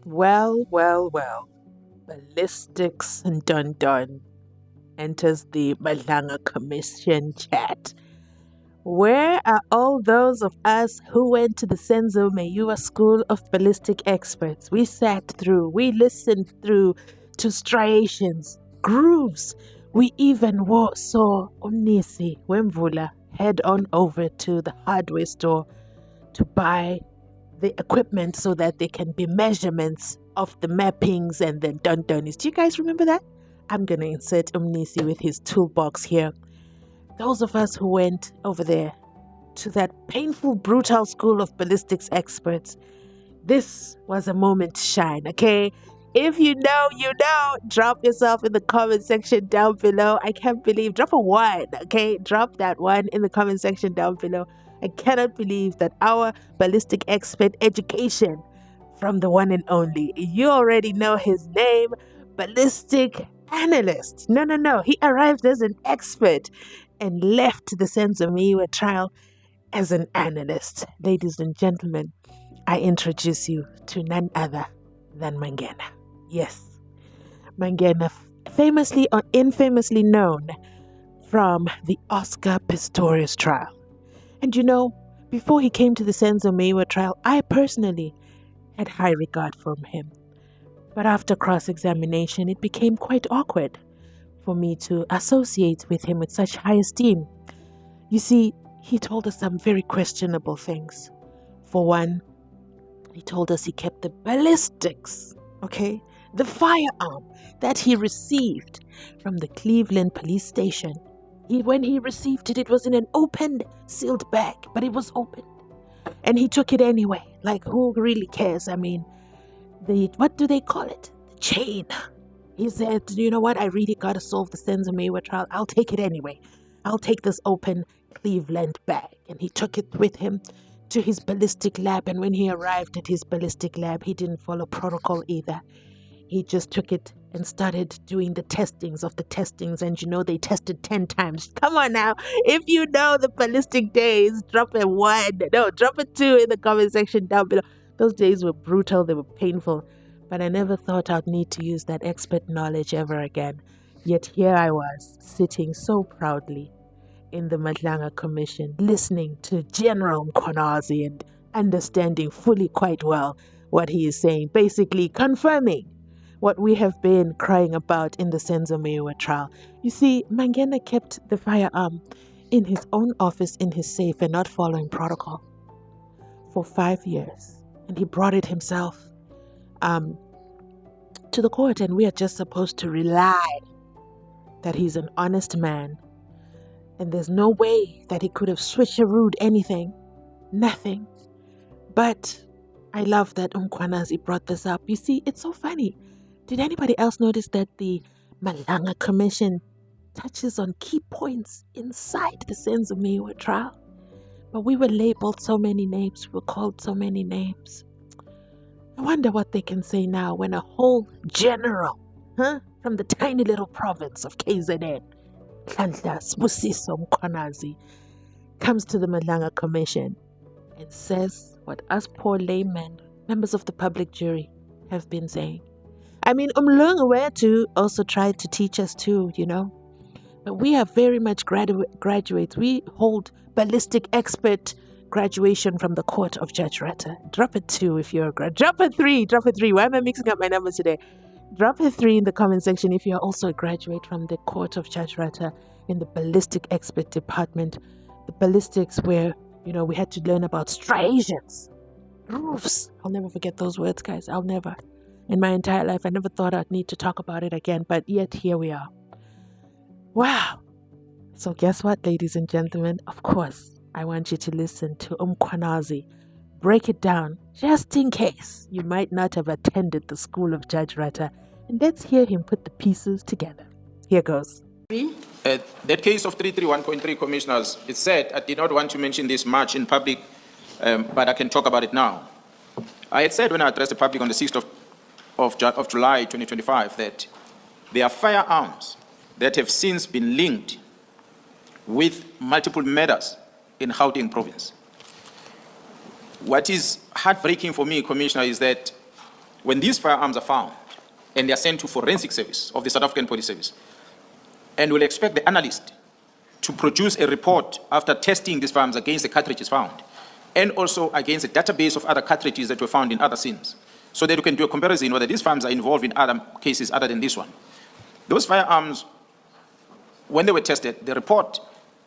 Well, well, well. Ballistics and Dun Dun enters the Malanga Commission chat. Where are all those of us who went to the SENZO MEYIWA School of Ballistic Experts? We sat through, we listened through to striations, grooves. We even saw Umnisi Wemvula head on over to the hardware store to buy the equipment so that there can be measurements of the mappings and then dun-dunis. Do you guys remember that? I'm going to insert Umnisi with his toolbox here. Those of us who went over there to that painful, brutal school of ballistics experts, this was a moment to shine, okay? If you know, you know. Drop yourself in the comment section down below. I can't believe, drop a 1, okay? Drop that 1 in the comment section down below. I cannot believe that our ballistic expert education from the one and only, you already know his name, ballistic analyst. No. He arrived as an expert and left the SENZO MEYIWA trial as an analyst. Ladies and gentlemen, I introduce you to none other than Mangena. Yes, Mangena, famously or infamously known from the Oscar Pistorius trial. And you know, before he came to the SENZO MEYIWA trial, I personally had high regard for him. But after cross-examination, it became quite awkward for me to associate with him with such high esteem. You see, he told us some very questionable things. For one, he told us he kept the ballistics, okay? The firearm that he received from the Cleveland police station. When he received it, it was in an opened, sealed bag, but it was open. And he took it anyway. Like, who really cares? I mean, what do they call it? The chain. He said, you know what? I really got to solve the SENZO MEYIWA trial. I'll take it anyway. I'll take this open Cleveland bag. And he took it with him to his ballistic lab. And when he arrived at his ballistic lab, he didn't follow protocol either. He just took it and started doing the testings of the testings. And you know, they tested 10 times. Come on now. If you know the ballistic days, drop a 1. No, drop a 2 in the comment section down below. Those days were brutal. They were painful. But I never thought I'd need to use that expert knowledge ever again. Yet here I was, sitting so proudly in the Madlanga Commission, listening to General Mkhwanazi and understanding fully quite well what he is saying, basically confirming what we have been crying about in the SENZO MEYIWA trial. You see, Mangena kept the firearm in his own office in his safe and not following protocol for 5 years. And he brought it himself to the court, and we are just supposed to rely that he's an honest man. And there's no way that he could have switcherooed anything. Nothing. But I love that Mkhwanazi brought this up. You see, it's so funny. Did anybody else notice that the Malanga Commission touches on key points inside the SENZO MEYIWA trial? But we were labeled so many names. We were called so many names. I wonder what they can say now when a whole general, from the tiny little province of KZN, Hlanhla Sibusiso Mkhwanazi, comes to the Malanga Commission and says what us poor laymen, members of the public jury, have been saying. I mean, Umlungu Wetu also tried to teach us too, you know. But we are very much graduates. We hold ballistic expert graduation from the court of Judge Rata. Drop a 2 if you're a grad. Drop a 3. Drop a 3. Why am I mixing up my numbers today? Drop a 3 in the comment section if you're also a graduate from the court of Judge Rata in the ballistic expert department. The ballistics where, you know, we had to learn about striations, roofs. I'll never forget those words, guys. I'll never. In my entire life, I never thought I'd need to talk about it again, but yet here we are. Wow. So guess what, ladies and gentlemen? Of course, I want you to listen to Mkhwanazi break it down, just in case you might not have attended the school of Judge Rata. And let's hear him put the pieces together. Here goes. That case of 331.3, commissioners, it said, I did not want to mention this much in public, but I can talk about it now. I had said when I addressed the public on the 6th of July 2025 that there are firearms that have since been linked with multiple murders in Gauteng province. What is heartbreaking for me, Commissioner, is that when these firearms are found and they are sent to forensic service of the South African Police Service, and we'll expect the analyst to produce a report after testing these firearms against the cartridges found, and also against a database of other cartridges that were found in other scenes, so that we can do a comparison whether these firearms are involved in other cases other than this one. Those firearms, when they were tested, the report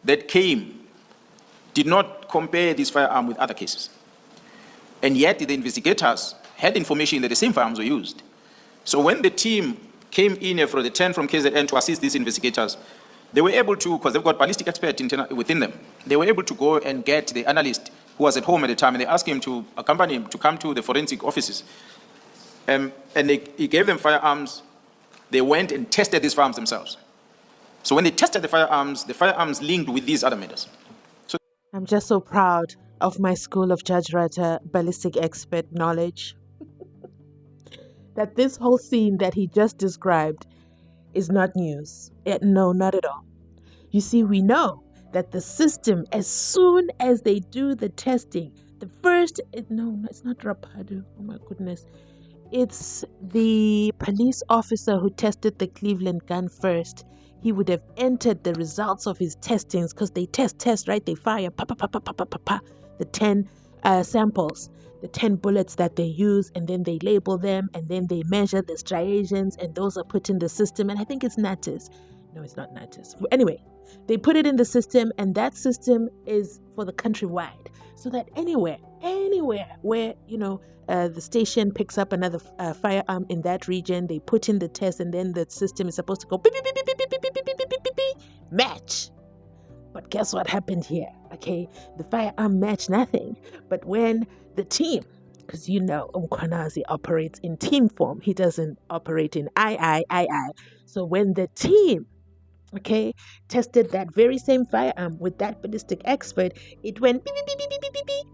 that came did not compare this firearm with other cases. And yet the investigators had information that the same firearms were used. So when the team came in for the 10 from KZN to assist these investigators, they were able to, because they've got ballistic experts within them, they were able to go and get the analyst who was at home at the time, and they asked him to accompany him to come to the forensic offices. And he gave them firearms. They went and tested these firearms themselves. So when they tested the firearms linked with these other matters. So I'm just so proud of my School of Judge Rata ballistic expert knowledge. That this whole scene that he just described is not news. No, not at all. You see, we know that the system, as soon as they do the testing, no, it's not Rapado. Oh my goodness. It's the police officer who tested the Cleveland gun first. He would have entered the results of his testings, because they test, right? They fire, the 10 samples, the 10 bullets that they use, and then they label them, and then they measure the striations, and those are put in the system. And I think it's Natus. No, it's not Natus. Anyway, they put it in the system, and that system is for the countrywide. So that anywhere where, the station picks up another firearm in that region, they put in the test, and then the system is supposed to go beep, beep, beep, beep, beep, beep, beep, beep, beep, beep, beep, beep, match. But guess what happened here? Okay, the firearm matched nothing. But when the team, because Mkhwanazi operates in team form, he doesn't operate in I. So when the team, tested that very same firearm with that ballistic expert, it went beep, beep, beep, beep, beep, beep, beep.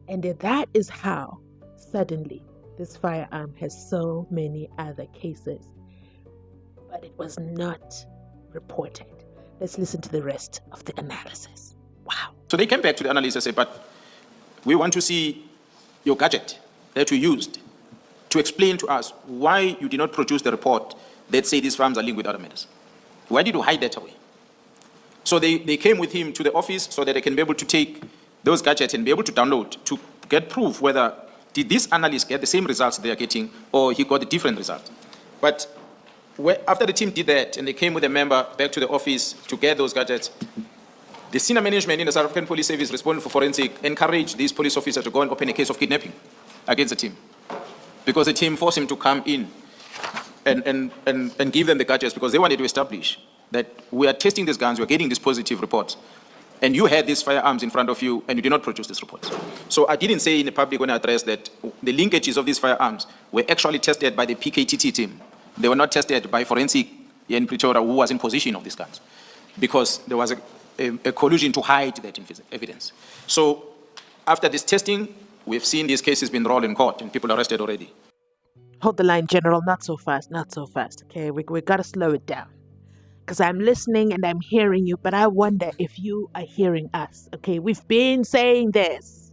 And that is how suddenly this firearm has so many other cases. But it was not reported. Let's listen to the rest of the analysis. Wow. So they came back to the analyst and said, but we want to see your gadget that you used to explain to us why you did not produce the report that say these firearms are linked with other matters. Why did you hide that away? So they came with him to the office so that they can be able to take those gadgets and be able to download to get proof whether did this analyst get the same results they are getting or he got a different result. But after the team did that and they came with a member back to the office to get those gadgets, the senior management in the South African Police Service responsible for forensic encouraged these police officers to go and open a case of kidnapping against the team, because the team forced him to come in and give them the gadgets, because they wanted to establish that we are testing these guns, we are getting these positive reports, and you had these firearms in front of you and you did not produce these reports. So I didn't say in the public when I addressed that the linkages of these firearms were actually tested by the PKTT team. They were not tested by forensic in Pretoria, who was in possession of these guns, because there was a collusion to hide that evidence. So after this testing, we've seen these cases being rolled in court and people arrested already. Hold the line, General. Not so fast. Okay, we got to slow it down. Because I'm listening and I'm hearing you, but I wonder if you are hearing us. Okay, we've been saying this.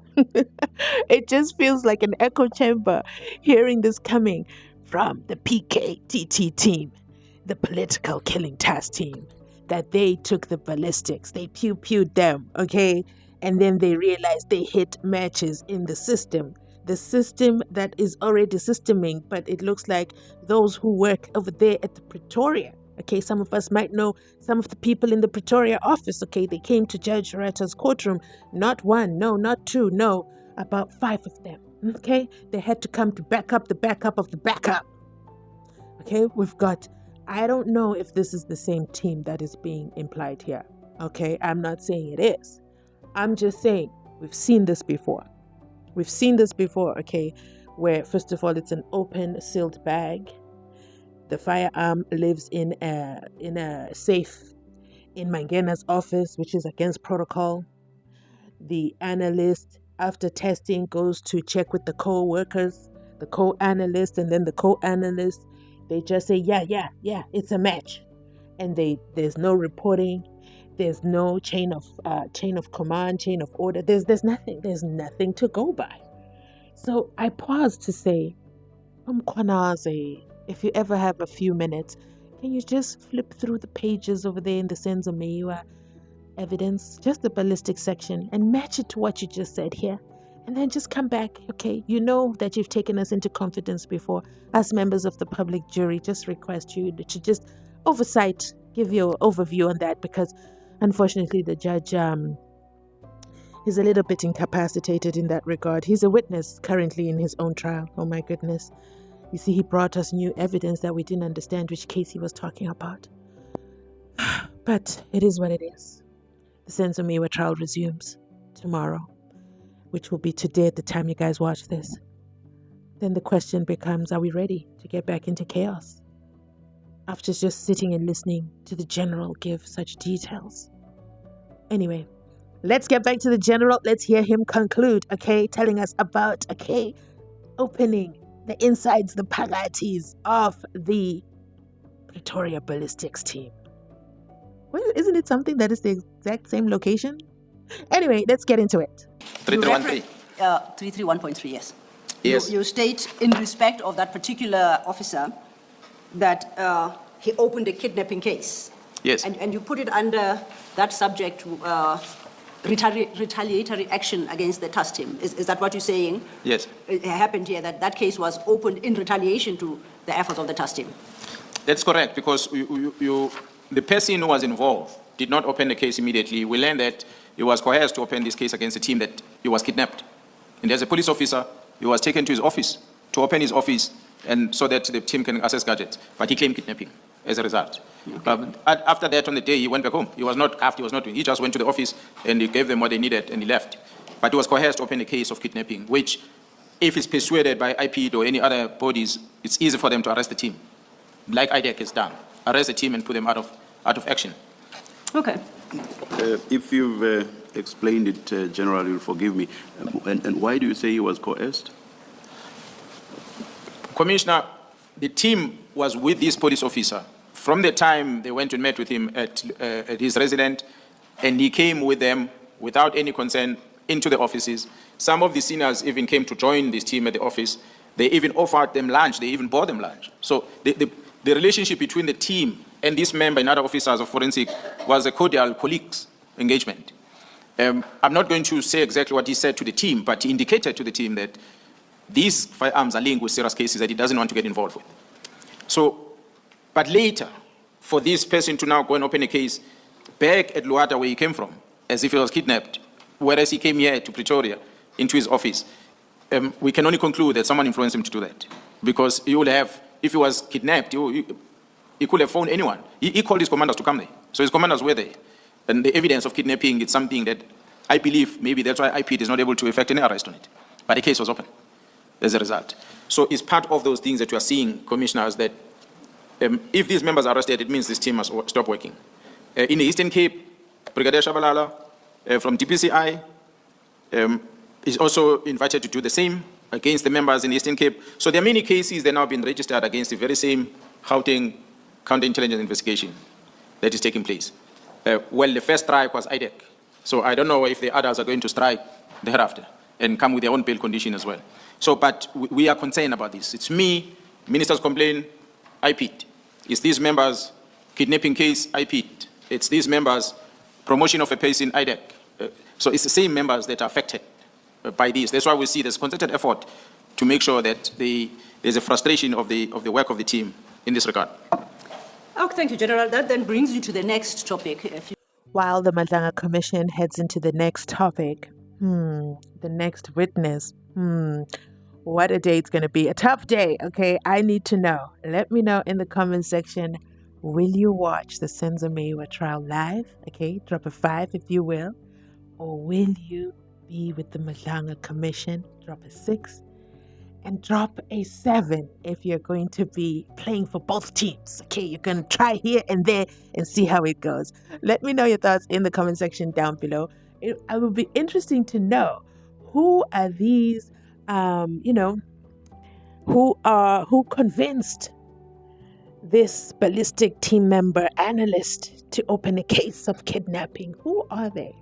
It just feels like an echo chamber hearing this coming from the PKTT team, the political killing task team, that they took the ballistics, they pew-pewed them, okay? And then they realized they hit matches in the system that is already systeming, but it looks like those who work over there at the Pretoria, okay, some of us might know some of the people in the Pretoria office, okay, they came to Judge Rata's courtroom, not one, no, not two, no, about 5 of them, okay? They had to come to back up the backup of the backup, okay? We've got, I don't know if this is the same team that is being implied here, okay? I'm not saying it is. I'm just saying we've seen this before. We've seen this before, okay, where first of all, it's an open sealed bag. The firearm lives in a safe in Mangena's office, which is against protocol. The analyst, after testing, goes to check with the co-workers, the co-analyst, and then the co-analyst. They just say, yeah, it's a match. And there's no reporting. There's no chain of command, chain of order. There's nothing. There's nothing to go by. So I pause to say, Mkhwanazi, if you ever have a few minutes, can you just flip through the pages over there in the SENZO MEYIWA evidence, just the ballistic section, and match it to what you just said here? And then just come back, okay? You know that you've taken us into confidence before. As members of the public jury, just request you to just oversight, give your overview on that, because unfortunately the judge is a little bit incapacitated in that regard. He's a witness currently in his own trial. Oh my goodness. You see, he brought us new evidence that we didn't understand which case he was talking about. But it is what it is. The SENZO MEYIWA trial resumes tomorrow, which will be today at the time you guys watch this. Then the question becomes, are we ready to get back into chaos? After just sitting and listening to the general give such details. Anyway, let's get back to the general. Let's hear him conclude, okay? Telling us about, okay, opening the insides, the pagatis of the Pretoria Ballistics team. Well, isn't it something that is the exact same location? Anyway, let's get into it. 3313. 331.3, yes. Yes. You state in respect of that particular officer that he opened a kidnapping case. Yes. And you put it under that subject to retaliatory action against the task team. Is that what you're saying? Yes. It happened here that case was opened in retaliation to the efforts of the task team. That's correct, because the person who was involved did not open the case immediately. We learned that he was coerced to open this case against the team, that he was kidnapped. And as a police officer, he was taken to his office to open his office and so that the team can access gadgets. But he claimed kidnapping as a result. Okay. After that, on the day, he went back home. He was not cuffed, he was not doing. He just went to the office and he gave them what they needed and he left. But he was coerced to open a case of kidnapping, which, if it's persuaded by IP or any other bodies, it's easy for them to arrest the team, like IDEC has done. Arrest the team and put them out of action. Okay. If you've explained it, General, you'll forgive me. And why do you say he was coerced? Commissioner, the team was with this police officer from the time they went and met with him at his residence, and he came with them without any concern into the offices. Some of the seniors even came to join this team at the office. They even offered them lunch. They even bought them lunch. So the relationship between the team and this member and other officers of forensic was a cordial colleagues engagement. I'm not going to say exactly what he said to the team, but he indicated to the team that these firearms are linked with serious cases that he doesn't want to get involved with. So, but later, for this person to now go and open a case back at Luata where he came from, as if he was kidnapped, whereas he came here to Pretoria, into his office, we can only conclude that someone influenced him to do that. Because he would have, if he was kidnapped, he could have phoned anyone. He called his commanders to come there. So his commanders were there. And the evidence of kidnapping is something that I believe maybe that's why IP is not able to effect any arrest on it. But the case was open as a result. So it's part of those things that you are seeing, commissioners, that if these members are arrested, it means this team must stop working. In the Eastern Cape, Brigadier Shabalala from DPCI is also invited to do the same against the members in the Eastern Cape. So there are many cases that have now been registered against the very same Gauteng counterintelligence investigation that is taking place. Well, the first strike was IDEC. So I don't know if the others are going to strike thereafter and come with their own bail condition as well. So, but we are concerned about this. It's me, ministers complain, I picked. It's these members, kidnapping case, I picked. It's these members, promotion of a person, IDEC. So it's the same members that are affected by this. That's why we see there's concerted effort to make sure that there's a frustration of the work of the team in this regard. Oh, thank you, General. That then brings you to the next topic. While the Madlanga Commission heads into the next topic, the next witness, what a day it's going to be. A tough day, okay? I need to know. Let me know in the comment section. Will you watch the SENZO MEYIWA trial live? Okay, drop a 5 if you will. Or will you be with the Madlanga Commission? Drop a 6. And drop a 7 if you're going to be playing for both teams. Okay, you're going to try here and there and see how it goes. Let me know your thoughts in the comment section down below. It will be interesting to know who are these, who convinced this ballistic team member analyst to open a case of kidnapping. Who are they?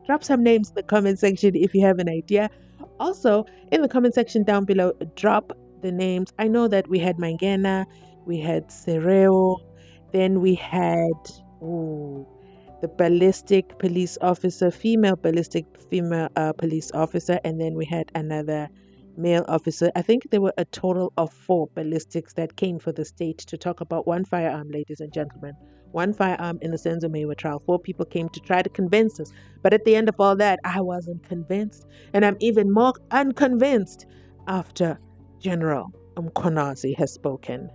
Drop some names in the comment section if you have an idea. Also, in the comment section down below, drop the names. I know that we had Mangena, we had Sereo, then we had the ballistic police officer, female police officer, and then we had another male officer. I think there were a total of 4 ballistics that came for the state to talk about one firearm, ladies and gentlemen. One firearm in the SENZO MEYIWA trial. 4 people came to try to convince us. But at the end of all that, I wasn't convinced. And I'm even more unconvinced after General Mkhwanazi has spoken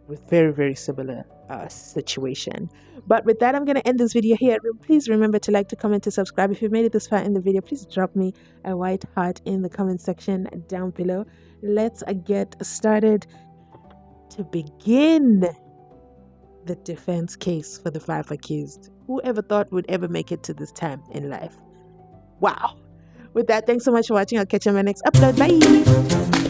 with very, very similar situation. But with that, I'm going to end this video here. Please remember to like, to comment, to subscribe. If you've made it this far in the video, please drop me a white heart in the comment section down below. Let's get started to begin the defense case for the 5 accused. Whoever thought would ever make it to this time in life? Wow. With that, thanks so much for watching. I'll catch you on my next upload. Bye.